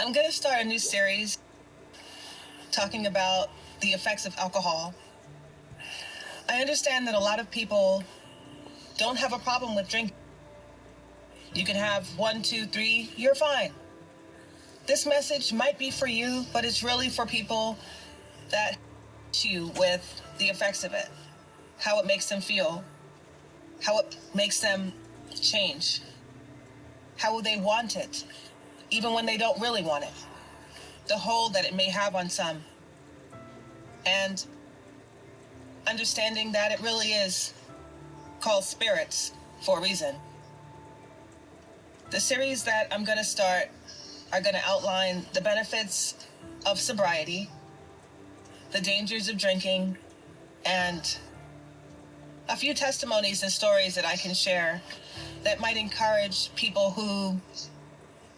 I'm going to start a new series talking about the effects of alcohol. I understand that a lot of people don't have a problem with drinking. You can have 1, 2, 3, you're fine. This message might be for you, but it's really for people that you with the effects of it, how it makes them feel, how it makes them change, how they want it, even when they don't really want it, the hold that it may have on some, and understanding that it really is called spirits for a reason. The series that I'm going to start are going to outline the benefits of sobriety, the dangers of drinking, and a few testimonies and stories that I can share that might encourage people who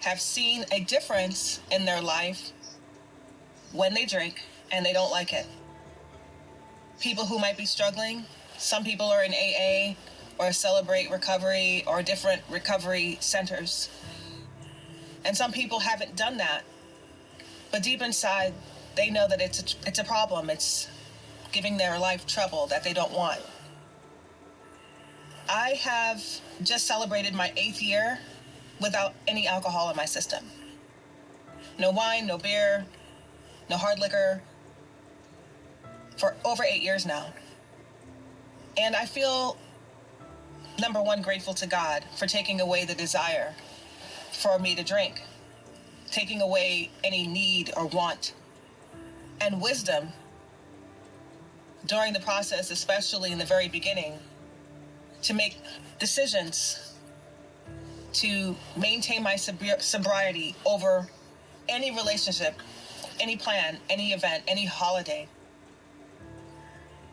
have seen a difference in their life when they drink and they don't like it. People who might be struggling. Some people are in AA or Celebrate Recovery or different recovery centers. And some people haven't done that, but deep inside, they know that it's a problem. It's giving their life trouble that they don't want. I have just celebrated my 8th year without any alcohol in my system. No wine, no beer, no hard liquor, for over 8 years now. And I feel, number one, grateful to God for taking away the desire for me to drink, taking away any need or want, and wisdom during the process, especially in the very beginning, to make decisions to maintain my sobriety over any relationship, any plan, any event, any holiday.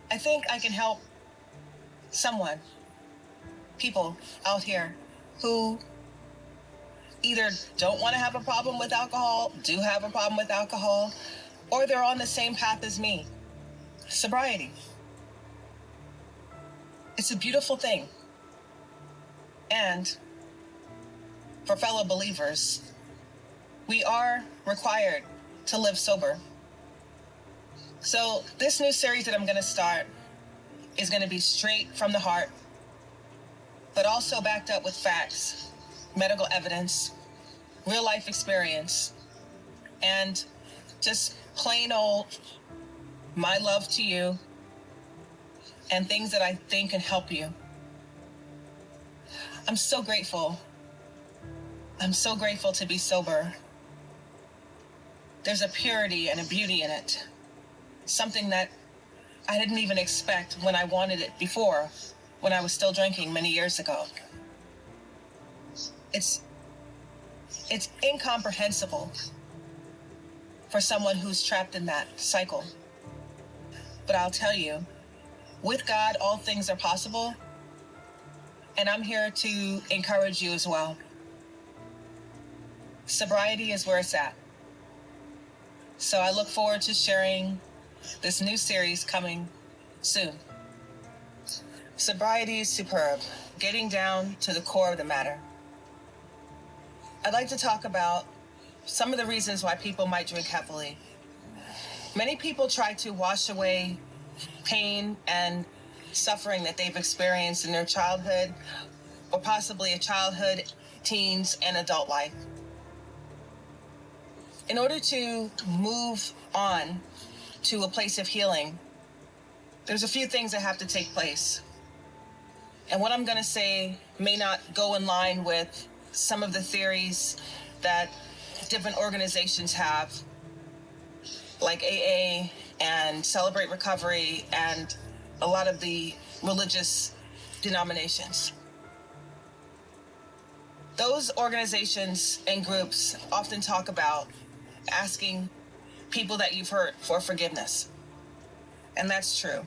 I think I can help people out here who either don't want to have a problem with alcohol, do have a problem with alcohol, or they're on the same path as me. Sobriety. It's a beautiful thing. And for fellow believers, we are required to live sober. So this new series that I'm going to start is going to be straight from the heart, but also backed up with facts, medical evidence, real life experience, and just plain old my love to you and things that I think can help you. I'm so grateful. I'm so grateful to be sober. There's a purity and a beauty in it. Something that I didn't even expect when I wanted it before, when I was still drinking many years ago. It's incomprehensible for someone who's trapped in that cycle. But I'll tell you, with God, all things are possible. And I'm here to encourage you as well. Sobriety is where it's at. So I look forward to sharing this new series coming soon. Sobriety is superb, getting down to the core of the matter. I'd like to talk about some of the reasons why people might drink heavily. Many people try to wash away pain and suffering that they've experienced in their childhood, or possibly a childhood, teens, and adult life. In order to move on to a place of healing, there's a few things that have to take place. And what I'm going to say may not go in line with some of the theories that different organizations have, like AA and Celebrate Recovery and a lot of the religious denominations. Those organizations and groups often talk about asking people that you've hurt for forgiveness. And that's true.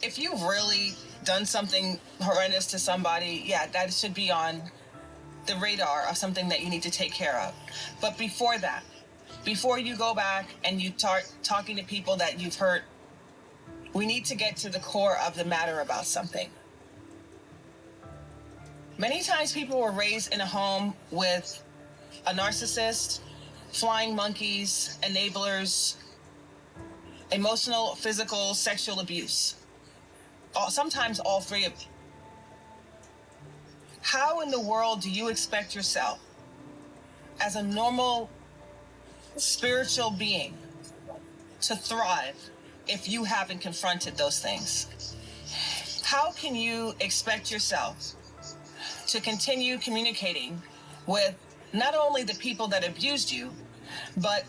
If you've really done something horrendous to somebody, yeah, that should be on the radar of something that you need to take care of. But before that, before you go back and you start talking to people that you've hurt, we need to get to the core of the matter about something. Many times people were raised in a home with a narcissist flying monkeys, enablers, emotional, physical, sexual abuse. Sometimes all three of them. How in the world do you expect yourself, as a normal spiritual being, to thrive if you haven't confronted those things? How can you expect yourself to continue communicating with not only the people that abused you, but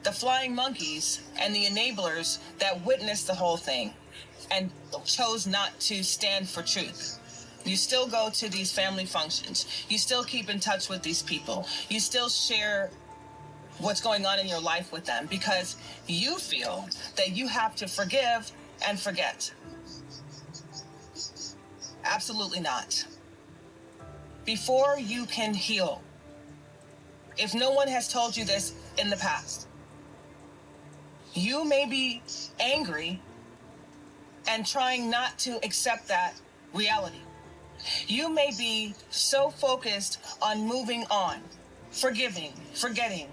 the flying monkeys and the enablers that witnessed the whole thing and chose not to stand for truth? You still go to these family functions. You still keep in touch with these people. You still share what's going on in your life with them because you feel that you have to forgive and forget. Absolutely not. Before you can heal, if no one has told you this in the past, you may be angry and trying not to accept that reality. You may be so focused on moving on, forgiving, forgetting,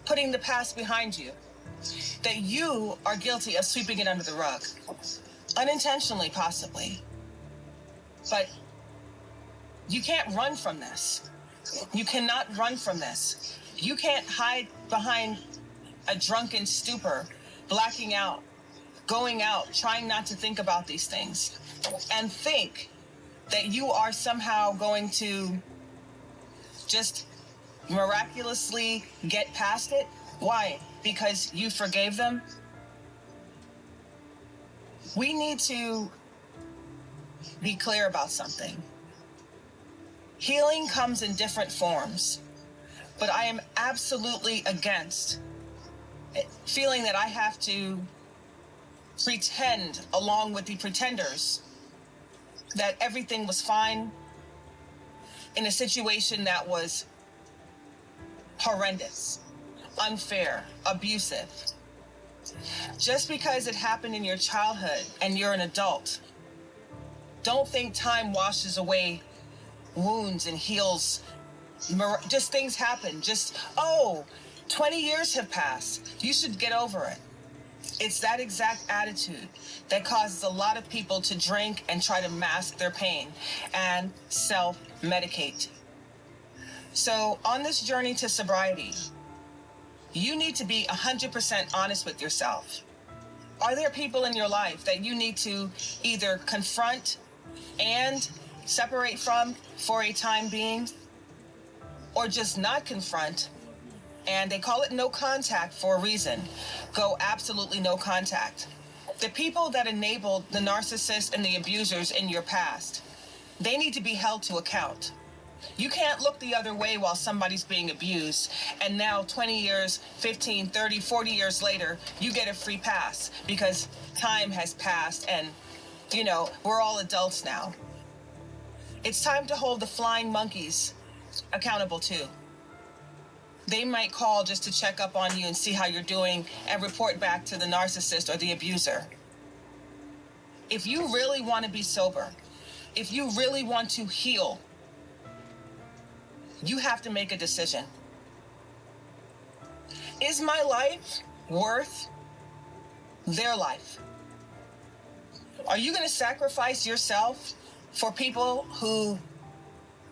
putting the past behind you, that you are guilty of sweeping it under the rug. Unintentionally, possibly. But you can't run from this. You cannot run from this. You can't hide behind a drunken stupor, blacking out, going out, trying not to think about these things, and think that you are somehow going to just miraculously get past it. Why? Because you forgave them? We need to be clear about something. Healing comes in different forms, but I am absolutely against feeling that I have to pretend, along with the pretenders, that everything was fine in a situation that was horrendous, unfair, abusive. Just because it happened in your childhood and you're an adult, don't think time washes away wounds and heals. Just things happen. 20 years have passed. You should get over it. It's that exact attitude that causes a lot of people to drink and try to mask their pain and self-medicate. So on this journey to sobriety, you need to be 100% honest with yourself. Are there people in your life that you need to either confront and separate from for a time being, or just not confront? And they call it no contact for a reason. Go absolutely no contact. The people that enabled the narcissists and the abusers in your past, they need to be held to account. You can't look the other way while somebody's being abused, and now 20 years, 15, 30, 40 years later, you get a free pass because time has passed and, we're all adults now. It's time to hold the flying monkeys accountable too. They might call just to check up on you and see how you're doing and report back to the narcissist or the abuser. If you really want to be sober, if you really want to heal, you have to make a decision. Is my life worth their life? Are you going to sacrifice yourself for people who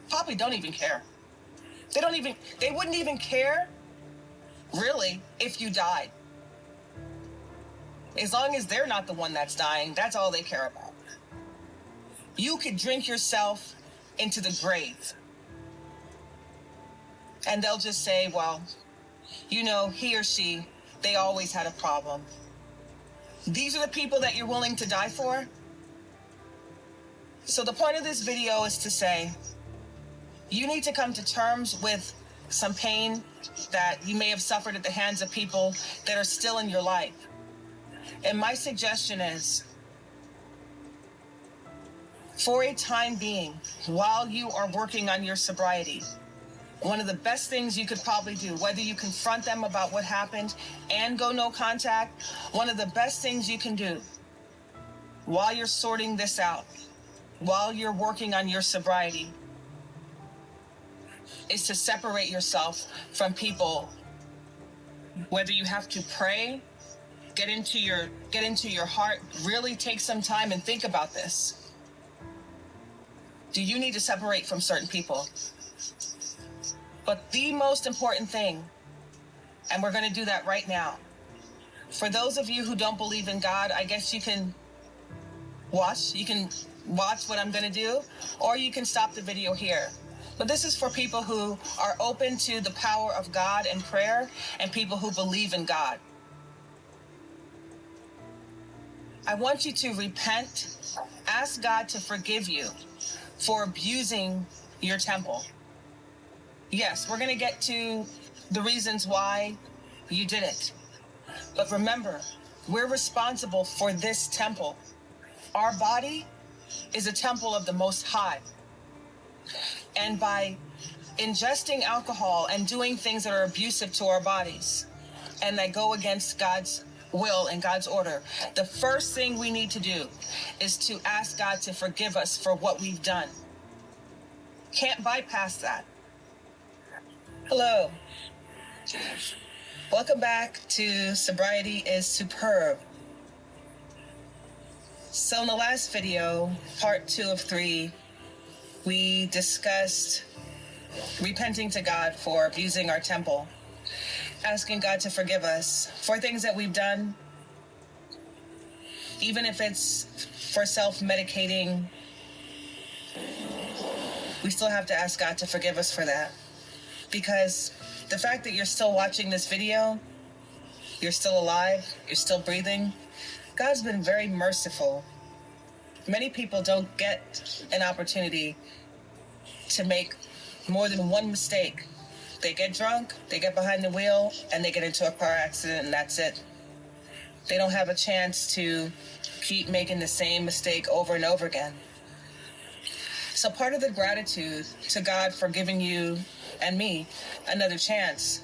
probably don't even care? They wouldn't even care, really, if you died. As long as they're not the one that's dying, that's all they care about. You could drink yourself into the grave. And they'll just say, well, he or she, they always had a problem. These are the people that you're willing to die for? So the point of this video is to say, you need to come to terms with some pain that you may have suffered at the hands of people that are still in your life. And my suggestion is, for a time being, while you are working on your sobriety, one of the best things you could probably do, whether you confront them about what happened and go no contact, one of the best things you can do while you're sorting this out, while you're working on your sobriety, is to separate yourself from people Whether you have to pray, get into your heart, really take some time and think about this. Do you need to separate from certain people? But the most important thing, and we're going to do that right now. For those of you who don't believe in God, I guess you can watch what I'm going to do, or you can stop the video here. But this is for people who are open to the power of God and prayer, and people who believe in God. I want you to repent, ask God to forgive you for abusing your temple. Yes, we're going to get to the reasons why you did it. But remember, we're responsible for this temple. Our body is a temple of the Most High. And by ingesting alcohol and doing things that are abusive to our bodies and that go against God's will and God's order, the first thing we need to do is to ask God to forgive us for what we've done. Can't bypass that. Hello. Welcome back to Sobriety is Superb. So in the last video, part 2 of 3, we discussed repenting to God for abusing our temple, asking God to forgive us for things that we've done, even if it's for self-medicating. We still have to ask God to forgive us for that, because the fact that you're still watching this video, you're still alive, you're still breathing, God's been very merciful. Many people don't get an opportunity to make more than one mistake. They get drunk, they get behind the wheel, and they get into a car accident, and that's it. They don't have a chance to keep making the same mistake over and over again. So part of the gratitude to God for giving you and me another chance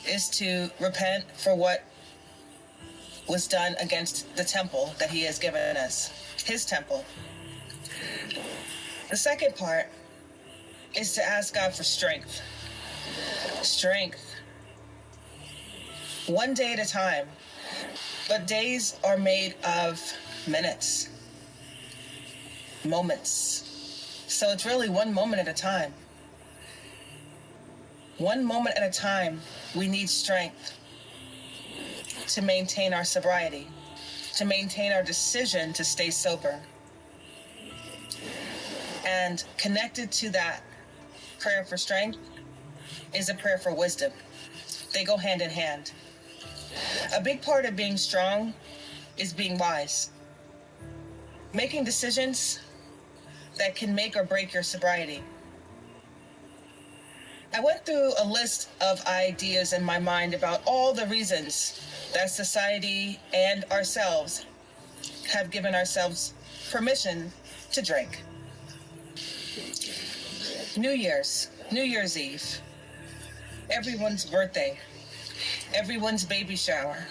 is to repent for what was done against the temple that He has given us, His temple. The second part is to ask God for strength. Strength. One day at a time. But days are made of minutes, moments. So it's really one moment at a time. One moment at a time, we need strength to maintain our sobriety, to maintain our decision to stay sober. And connected to that prayer for strength is a prayer for wisdom. They go hand in hand. A big part of being strong is being wise. Making decisions that can make or break your sobriety. I went through a list of ideas in my mind about all the reasons that society and ourselves have given ourselves permission to drink. New Year's Eve, everyone's birthday, everyone's baby shower,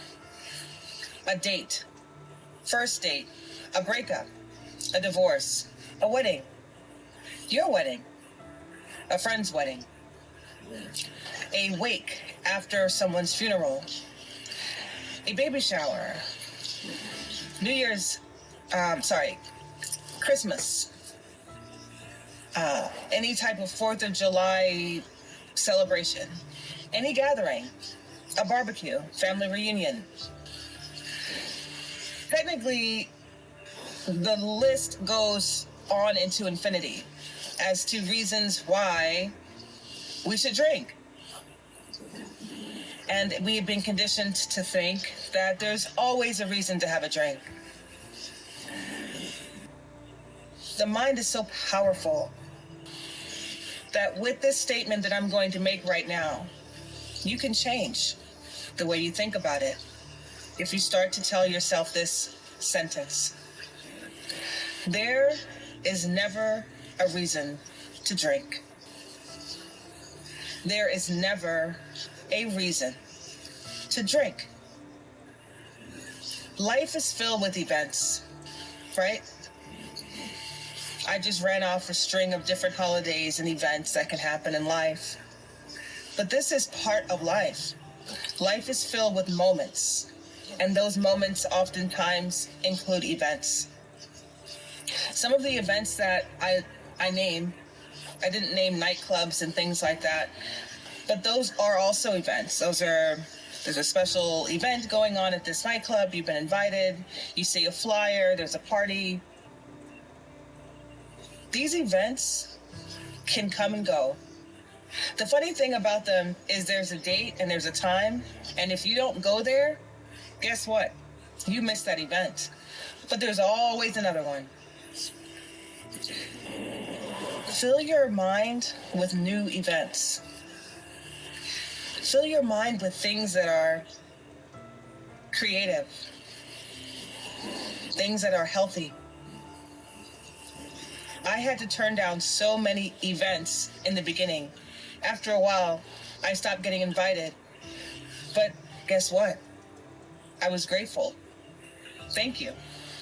a date, first date, a breakup, a divorce, a wedding, your wedding, a friend's wedding, a wake after someone's funeral, a baby shower, Christmas, any type of 4th of July celebration, any gathering, a barbecue, family reunion. Technically, the list goes on into infinity as to reasons why we should drink. And we have been conditioned to think that there's always a reason to have a drink. The mind is so powerful that with this statement that I'm going to make right now, you can change the way you think about it if you start to tell yourself this sentence. There is never a reason to drink. There is never a reason to drink. Life is filled with events, right? I just ran off a string of different holidays and events that can happen in life. But this is part of life. Life is filled with moments, and those moments oftentimes include events. Some of the events that I name, I didn't name nightclubs and things like that, but those are also events. There's a special event going on at this nightclub, you've been invited, you see a flyer, there's a party. These events can come and go. The funny thing about them is there's a date and there's a time, and if you don't go there, guess what? You missed that event. But there's always another one. Fill your mind with new events. Fill your mind with things that are creative, things that are healthy. I had to turn down so many events in the beginning. After a while, I stopped getting invited. But guess what? I was grateful. Thank you.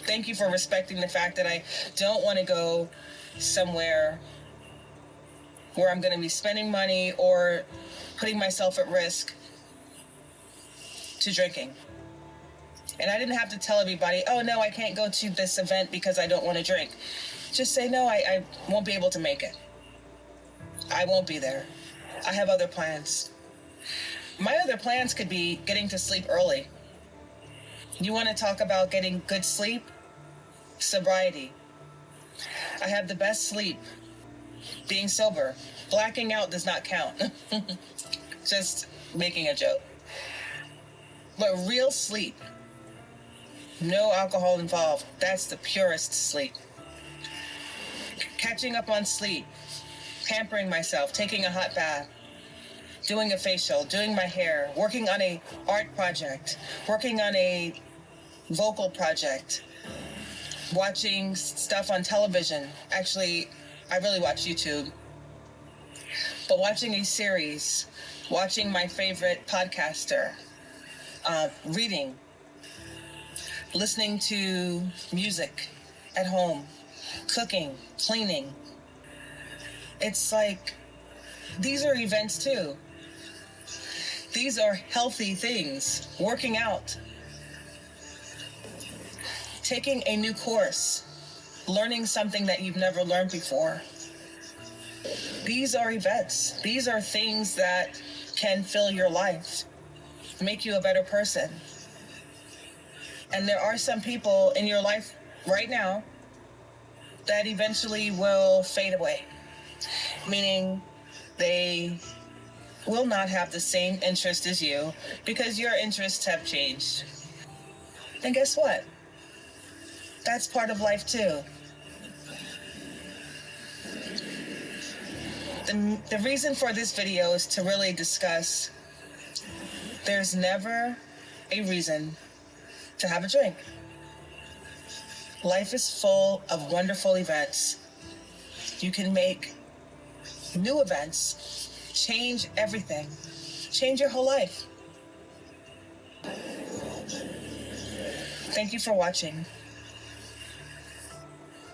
Thank you for respecting the fact that I don't want to go somewhere where I'm going to be spending money or putting myself at risk to drinking. And I didn't have to tell everybody, oh no, I can't go to this event because I don't want to drink. Just say, no, I won't be able to make it. I won't be there. I have other plans. My other plans could be getting to sleep early. You want to talk about getting good sleep? Sobriety. I have the best sleep being sober. Blacking out does not count. Just making a joke. But real sleep, no alcohol involved, that's the purest sleep. Catching up on sleep, pampering myself, taking a hot bath, doing a facial, doing my hair, working on an art project, working on a vocal project, watching stuff on television. Actually, I really watch YouTube. But watching a series, watching my favorite podcaster, reading, listening to music at home, cooking, cleaning. It's like, these are events too. These are healthy things. Working out, taking a new course, learning something that you've never learned before. These are events. These are things that can fill your life, make you a better person. And there are some people in your life right now that eventually will fade away, meaning they will not have the same interest as you because your interests have changed. And guess what? That's part of life too. The reason for this video is to really discuss there's never a reason to have a drink. Life is full of wonderful events. You can make new events, change everything, change your whole life. Thank you for watching.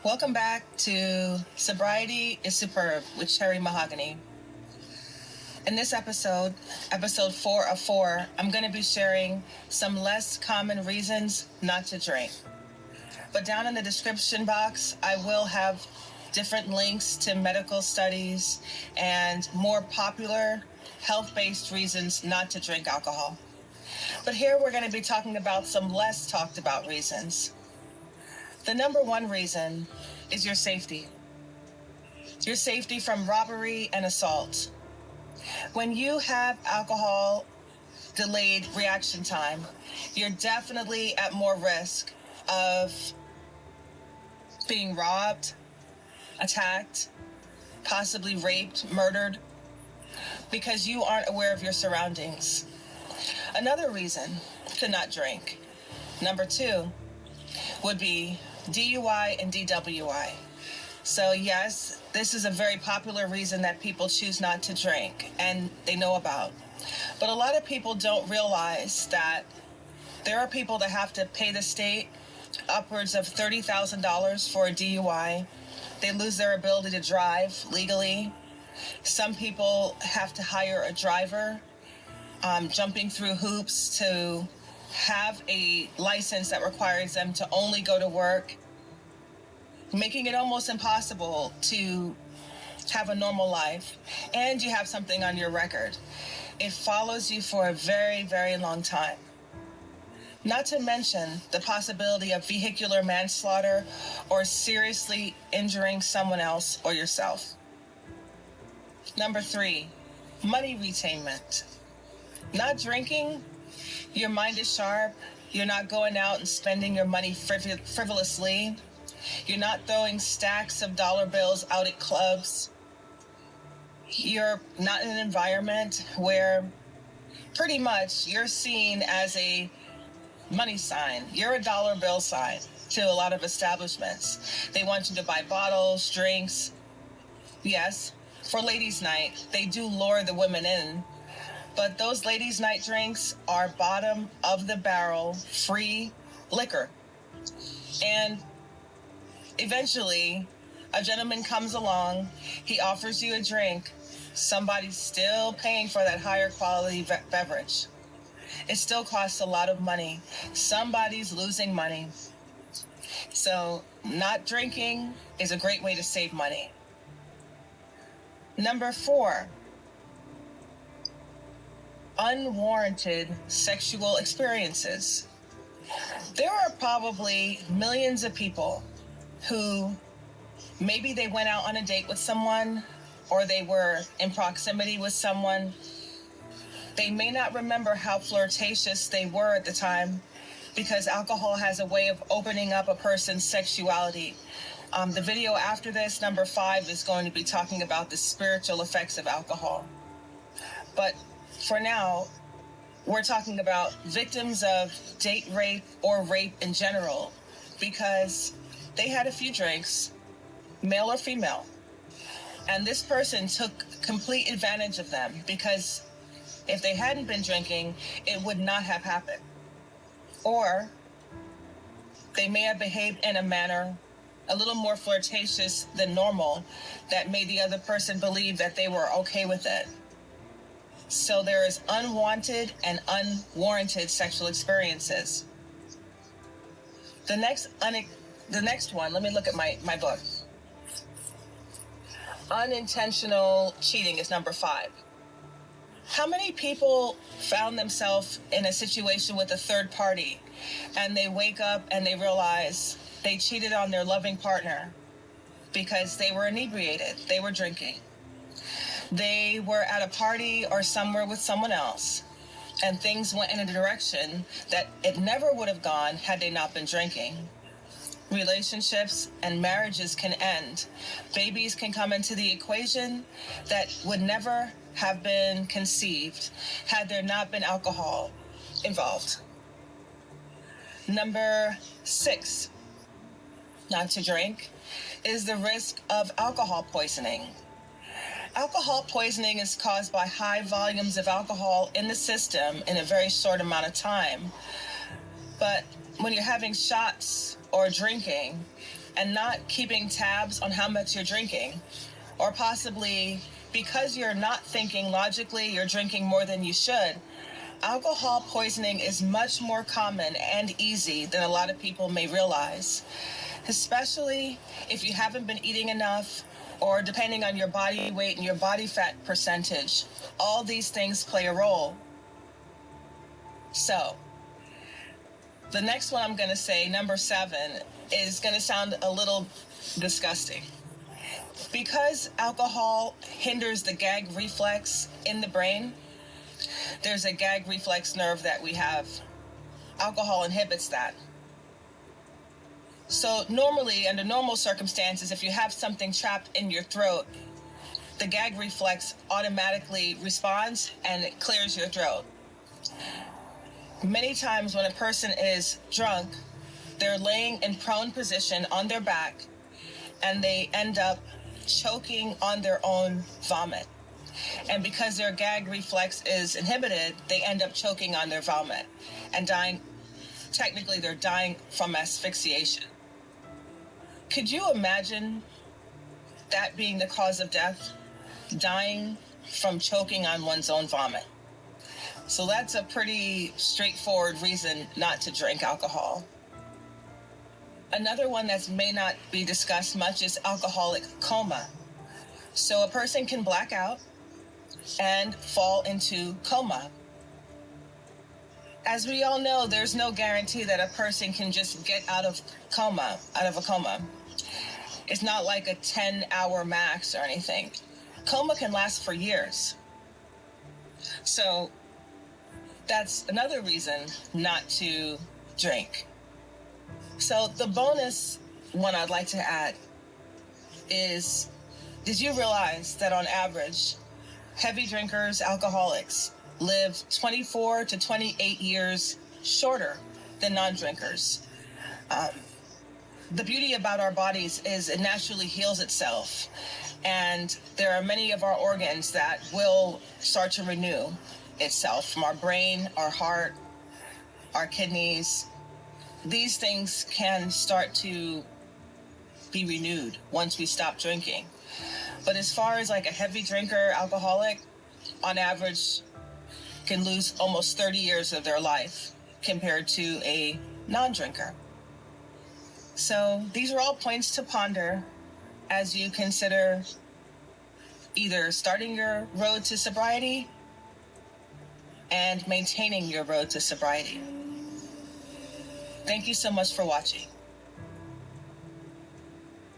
Welcome back to Sobriety is Superb with Cherry Mahogany. In this episode 4 of 4, I'm going to be sharing some less common reasons not to drink. But down in the description box, I will have different links to medical studies and more popular health-based reasons not to drink alcohol. But here we're going to be talking about some less talked about reasons. The number one reason is your safety. Your safety from robbery and assault. When you have alcohol delayed reaction time, you're definitely at more risk of being robbed, attacked, possibly raped, murdered, because you aren't aware of your surroundings. Another reason to not drink, number 2, would be DUI and DWI. So yes, this is a very popular reason that people choose not to drink and they know about. But a lot of people don't realize that there are people that have to pay the state upwards of $30,000 for a DUI. They lose their ability to drive legally. Some people have to hire a driver jumping through hoops to have a license that requires them to only go to work, making it almost impossible to have a normal life, and you have something on your record. It follows you for a very, very long time. Not to mention the possibility of vehicular manslaughter or seriously injuring someone else or yourself. Number 3, money retainment. Not drinking, your mind is sharp, you're not going out and spending your money frivolously, you're not throwing stacks of dollar bills out at clubs, you're not in an environment where pretty much you're seen as a money sign. You're a dollar bill sign to a lot of establishments. They want you to buy bottles, drinks. Yes, for ladies' night, they do lure the women in, but those ladies' night drinks are bottom of the barrel, free liquor. And eventually, a gentleman comes along, he offers you a drink, somebody's still paying for that higher quality beverage. It still costs a lot of money. Somebody's losing money. So not drinking is a great way to save money. Number 4, unwarranted sexual experiences. There are probably millions of people who maybe they went out on a date with someone or they were in proximity with someone. They may not remember how flirtatious they were at the time because alcohol has a way of opening up a person's sexuality. The video after this, number 5, is going to be talking about the spiritual effects of alcohol. But for now, we're talking about victims of date rape or rape in general because they had a few drinks, male or female, and this person took complete advantage of them because if they hadn't been drinking, it would not have happened. Or they may have behaved in a manner a little more flirtatious than normal that made the other person believe that they were okay with it. So there is unwanted and unwarranted sexual experiences. The next one, let me look at my book. Unintentional cheating is number 5. How many people found themselves in a situation with a third party and they wake up and they realize they cheated on their loving partner because they were inebriated, they were drinking. They were at a party or somewhere with someone else and things went in a direction that it never would have gone had they not been drinking. Relationships and marriages can end. Babies can come into the equation that would never have been conceived had there not been alcohol involved. Number 6, not to drink, is the risk of alcohol poisoning. Alcohol poisoning is caused by high volumes of alcohol in the system in a very short amount of time. But when you're having shots or drinking and not keeping tabs on how much you're drinking, or possibly because you're not thinking logically, you're drinking more than you should, alcohol poisoning is much more common and easy than a lot of people may realize, especially if you haven't been eating enough or depending on your body weight and your body fat percentage. All these things play a role. So, the next one I'm going to say, number 7, is going to sound a little disgusting. Because alcohol hinders the gag reflex in the brain, there's a gag reflex nerve that we have. Alcohol inhibits that. So normally, under normal circumstances, if you have something trapped in your throat, the gag reflex automatically responds and it clears your throat. Many times when a person is drunk, they're laying in prone position on their back and they end up choking on their own vomit. And because their gag reflex is inhibited, they end up choking on their vomit and dying. Technically, they're dying from asphyxiation. Could you imagine that being the cause of death? Dying from choking on one's own vomit. So that's a pretty straightforward reason not to drink alcohol. Another one that may not be discussed much is alcoholic coma. So a person can black out and fall into coma. As we all know, there's no guarantee that a person can just get out of a coma. It's not like a 10-hour max or anything. Coma can last for years. So that's another reason not to drink. So the bonus one I'd like to add is, did you realize that on average, heavy drinkers, alcoholics, live 24 to 28 years shorter than non-drinkers? The beauty about our bodies is it naturally heals itself. And there are many of our organs that will start to renew itself, from our brain, our heart, our kidneys. These things can start to be renewed once we stop drinking. But as far as like a heavy drinker, alcoholic, on average, can lose almost 30 years of their life compared to a non-drinker. So these are all points to ponder as you consider either starting your road to sobriety and maintaining your road to sobriety. Thank you so much for watching.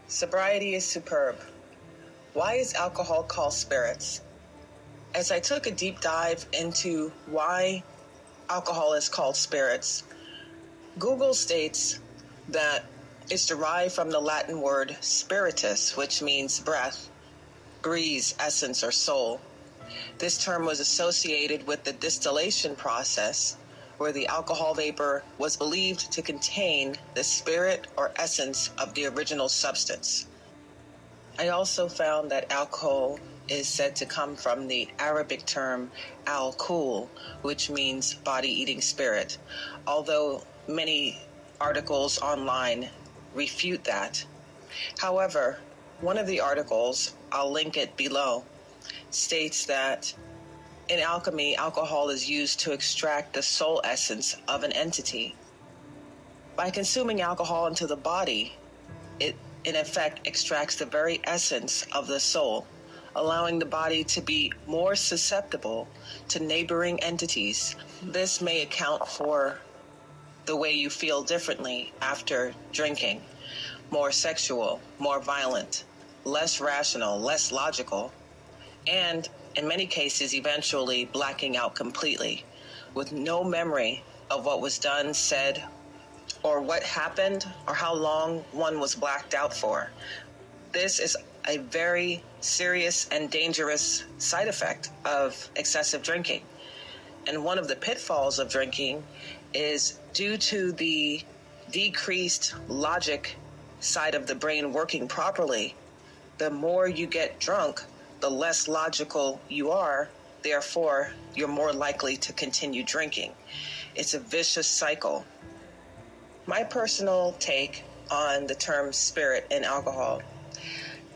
Sobriety is superb. Why is alcohol called spirits? As I took a deep dive into why alcohol is called spirits, Google states that it's derived from the Latin word spiritus, which means breath, breeze, essence, or soul. This term was associated with the distillation process, where the alcohol vapor was believed to contain the spirit or essence of the original substance. I also found that alcohol is said to come from the Arabic term al-kul, which means body-eating spirit, although many articles online refute that. However, one of the articles, I'll link it below, states that in alchemy, alcohol is used to extract the soul essence of an entity. By consuming alcohol into the body, it in effect extracts the very essence of the soul, allowing the body to be more susceptible to neighboring entities. This may account for the way you feel differently after drinking: more sexual, more violent, less rational, less logical, and in many cases, eventually blacking out completely, with no memory of what was done, said, or what happened, or how long one was blacked out for. This is a very serious and dangerous side effect of excessive drinking. And one of the pitfalls of drinking is due to the decreased logic side of the brain working properly. The more you get drunk, the less logical you are, therefore, you're more likely to continue drinking. It's a vicious cycle. My personal take on the term spirit in alcohol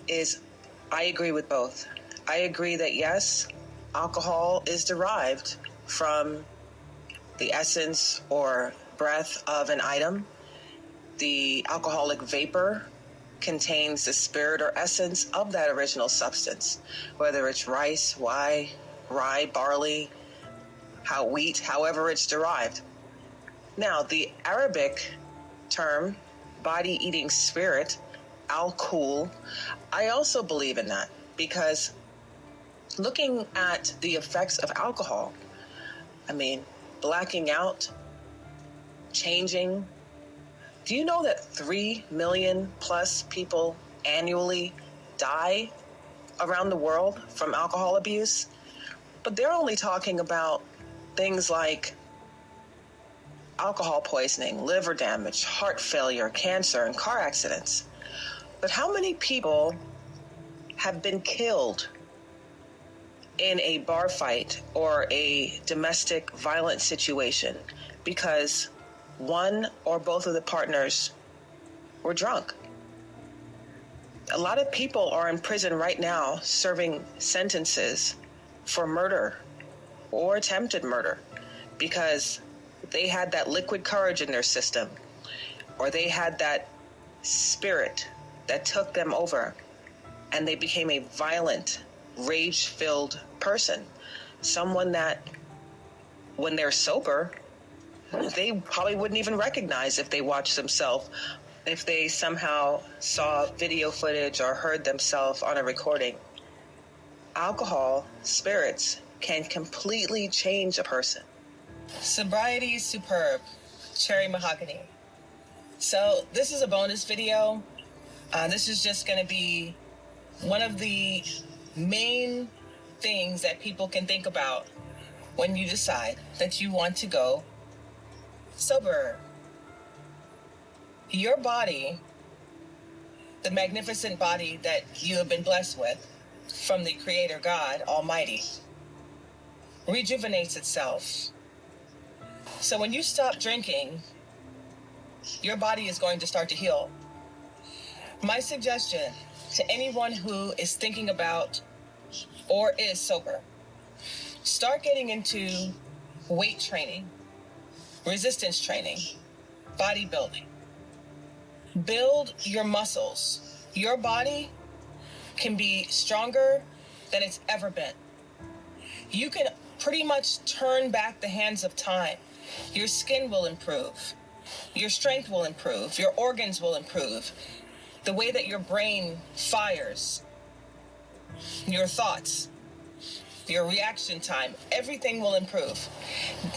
is I agree with both. I agree that yes, alcohol is derived from the essence or breath of an item. The alcoholic vapor contains the spirit or essence of that original substance, whether it's rice, rye, barley, wheat, however it's derived. Now, the Arabic term, body-eating spirit, al-kul, I also believe in that, because looking at the effects of alcohol, blacking out, changing. Do you know that 3 million plus people annually die around the world from alcohol abuse? But they're only talking about things like alcohol poisoning, liver damage, heart failure, cancer, and car accidents. But how many people have been killed in a bar fight or a domestic violence situation because one or both of the partners were drunk? A lot of people are in prison right now serving sentences for murder or attempted murder because they had that liquid courage in their system, or they had that spirit that took them over, and they became a violent, rage-filled person. Someone that, when they're sober, they probably wouldn't even recognize if they watched themselves, if they somehow saw video footage or heard themselves on a recording. Alcohol, spirits, can completely change a person. Sobriety is superb. Cherry Mahogany. So this is a bonus video. This is just going to be one of the main things that people can think about when you decide that you want to go sober. Your body, the magnificent body that you have been blessed with from the Creator God Almighty, rejuvenates itself. So when you stop drinking, your body is going to start to heal. My suggestion to anyone who is thinking about or is sober, start getting into weight training, resistance training, bodybuilding. Build your muscles. Your body can be stronger than it's ever been. You can pretty much turn back the hands of time. Your skin will improve. Your strength will improve. Your organs will improve. The way that your brain fires, your thoughts, your reaction time, everything will improve.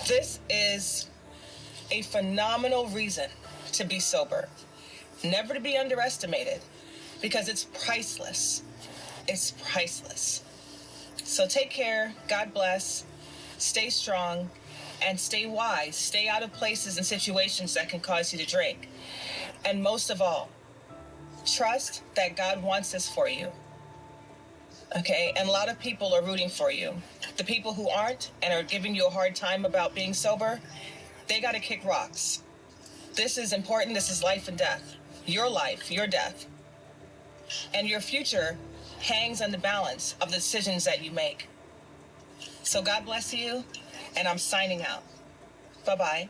This is a phenomenal reason to be sober. Never to be underestimated, because it's priceless. It's priceless. So take care. God bless. Stay strong and stay wise. Stay out of places and situations that can cause you to drink. And most of all, trust that God wants this for you. Okay? And a lot of people are rooting for you. The people who aren't and are giving you a hard time about being sober, they got to kick rocks. This is important. This is life and death. Your life, your death. And your future hangs on the balance of the decisions that you make. So God bless you, and I'm signing out. Bye-bye.